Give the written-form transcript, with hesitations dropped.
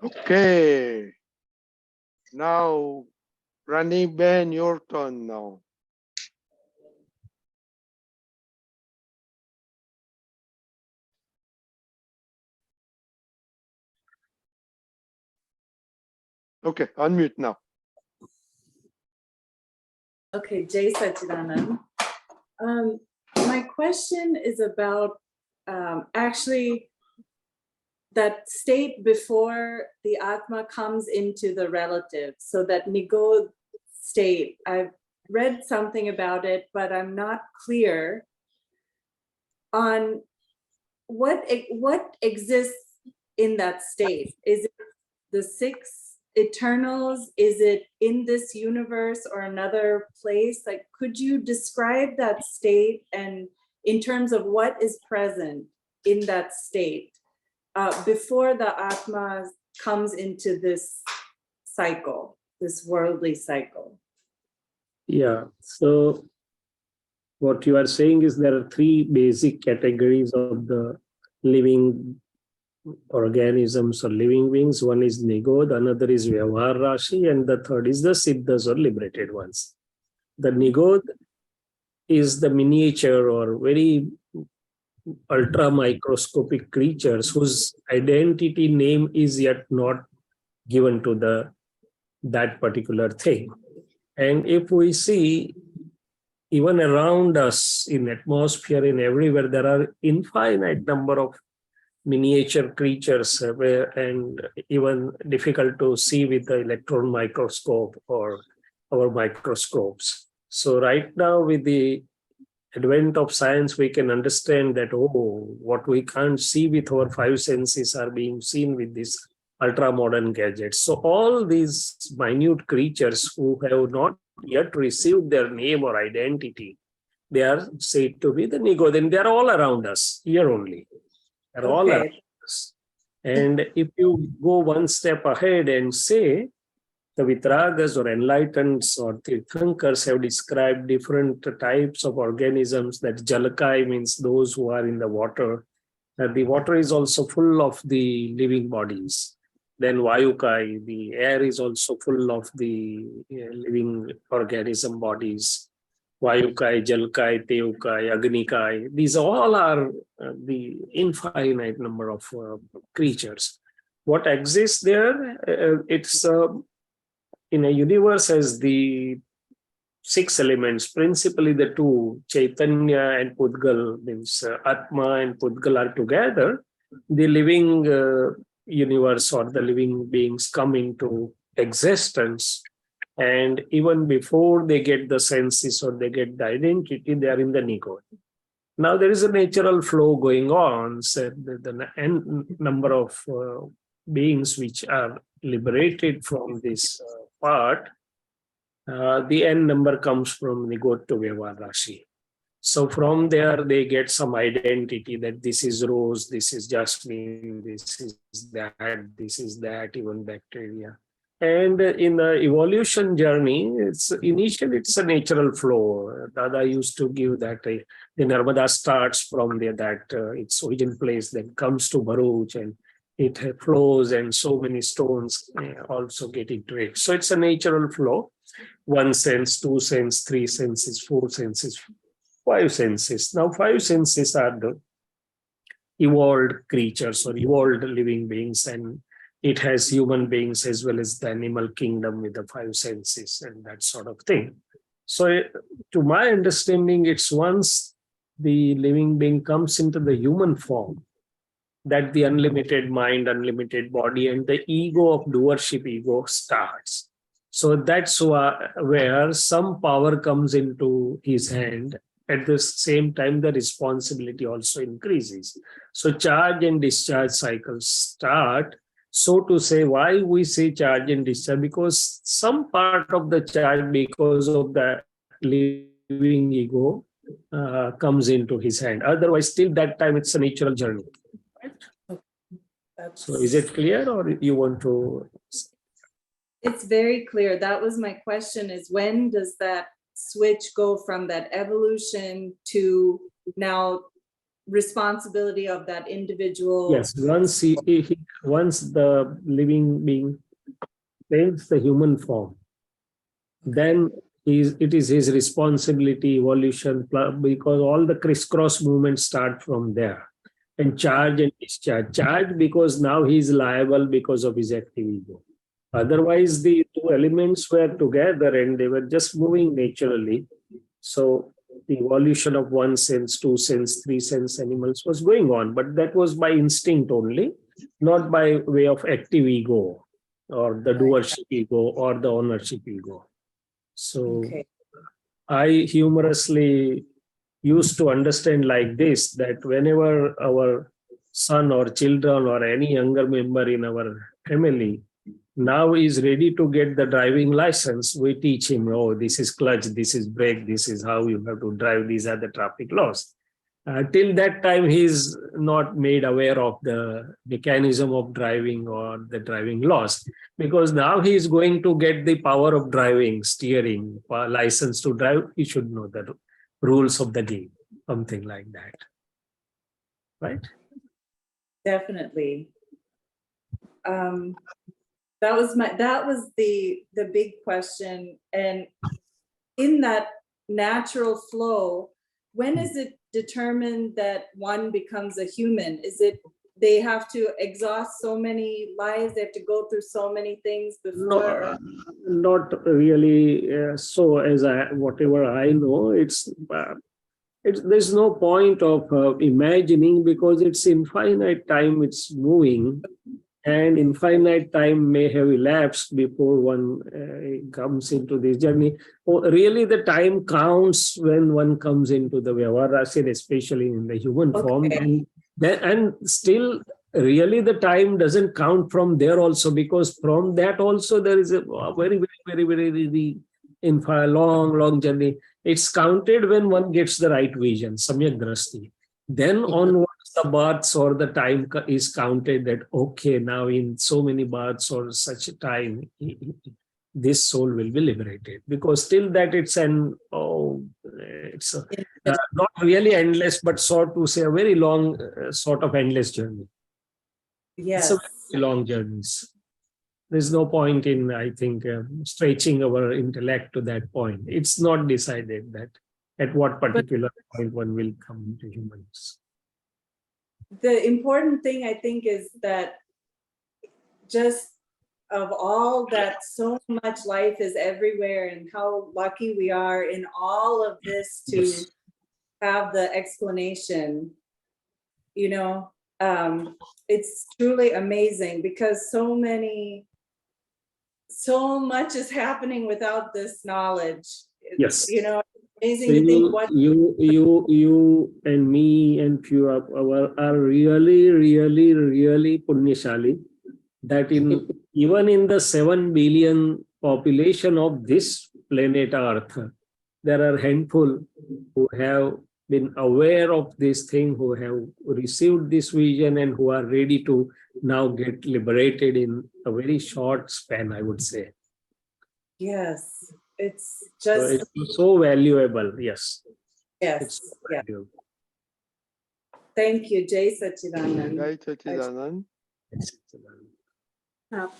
Okay. Now, Raniben, your turn now. Okay, unmute now. Okay, Jai Sachidanand. My question is about actually that state before the Atma comes into the relative. So that Nigod state, I've read something about it, but I'm not clear on what exists in that state. Is it the six eternals? Is it in this universe or another place? Like, could you describe that state and in terms of what is present in that state before the Atma comes into this cycle, this worldly cycle? Yeah, so what you are saying is there are three basic categories of the living organisms or living beings. One is Nigod, another is Vyavahar Rashi, and the third is the Siddhas or liberated ones. The Nigod is the miniature or very ultra microscopic creatures whose identity name is yet not given to that particular thing. And if we see even around us in atmosphere, in everywhere, there are infinite number of miniature creatures and even difficult to see with the electron microscope or our microscopes. So right now with the advent of science, we can understand that, what we can't see with our five senses are being seen with these ultra-modern gadgets. So all these minute creatures who have not yet received their name or identity, they are said to be the Nigod, and they are all around us, here only. They are all around us. And if you go one step ahead and say, the Vitragas or enlighteneds or Tirthankars have described different types of organisms. That Jalakai means those who are in the water. The water is also full of the living bodies. Then Vayukai, the air is also full of the living organism bodies. Vayukai, Jalkai, Teukai, Agnikai. These all are the infinite number of creatures. What exists there? It's in a universe as the six elements, principally the two, Chaitanya and Pudgal, means Atma and Pudgal are together. The living universe or the living beings come into existence. And even before they get the senses or they get the identity, they are in the Nigod. Now there is a natural flow going on. So the number of beings which are liberated from this part, the n number comes from Nigod to Vyavahar Rashi. So from there, they get some identity that this is rose, this is jasmine, this is that, even bacteria. And in the evolution journey, initially it's a natural flow. Dada used to give that the Narmada starts from there, its origin place, then comes to Bharuch, and it flows, and so many stones also get into it. So it's a natural flow. 1 sense, 2 sense, 3 senses, 4 senses, 5 senses. Now 5 senses are the evolved creatures or evolved living beings, and it has human beings as well as the animal kingdom with the 5 senses and that sort of thing. So to my understanding, it's once the living being comes into the human form that the unlimited mind, unlimited body, and the ego of doership ego starts. So that's where some power comes into his hand. At the same time, the responsibility also increases. So charge and discharge cycles start. So to say, why we say charge and discharge? Because some part of the charge, because of the living ego, comes into his hand. Otherwise, till that time, it's a natural journey. Right? So is it clear, or you want to? It's very clear. That was my question, is when does that switch go from that evolution to now responsibility of that individual. Yes, once the living being takes the human form, then it is his responsibility, evolution, because all the crisscross movements start from there. And charge and discharge. Charge because now he is liable because of his active ego. Otherwise, the two elements were together and they were just moving naturally. So the evolution of one sense, two sense, three sense animals was going on, but that was by instinct only, not by way of active ego or the doership ego or the ownership ego. So Okay. I humorously used to understand like this, that whenever our son or children or any younger member in our family now is ready to get the driving license, we teach him, oh, this is clutch, this is brake, this is how you have to drive, these are the traffic laws. Till that time, he is not made aware of the mechanism of driving or the driving laws, because now he is going to get the power of driving, steering, license to drive. He should know the rules of the game, something like that. Right? Definitely. That was the big question. And in that natural flow, when is it determined that one becomes a human? Is it they have to exhaust so many lives, they have to go through so many things before? No, not really. So, as whatever I know, there's no point of imagining, because it's infinite time. It's moving, and infinite time may have elapsed before one comes into this journey. Really, the time counts when one comes into the Vyavahara, especially in the human form. And still, really, the time doesn't count from there also, because from that also there is a very, very, very, very long journey. It's counted when one gets the right vision, samyak drasti. Then onwards, the births or the time is counted that, okay, now in so many births or such a time, this soul will be liberated. Because till that it's not really endless, but sort to say a very long sort of endless journey. Yes. It's a very long journeys. There's no point in, I think, stretching our intellect to that point. It's not decided that at what particular point one will come into humans. The important thing, I think, is that just of all that, so much life is everywhere, and how lucky we are in all of this to have the explanation. You know, it's truly amazing, because so much is happening without this knowledge. Yes. You know, amazing So to think what you and me and few of are really, really, really punyashali, that even in the 7 billion population of this planet Earth, there are handful who have been aware of this thing, who have received this vision, and who are ready to now get liberated in a very short span, I would say. yes, it's So just it's so valuable. Yes. yes, It's so yeah. valuable. Thank you, Jai Sachidanand. Jai Sachidanand. Yes.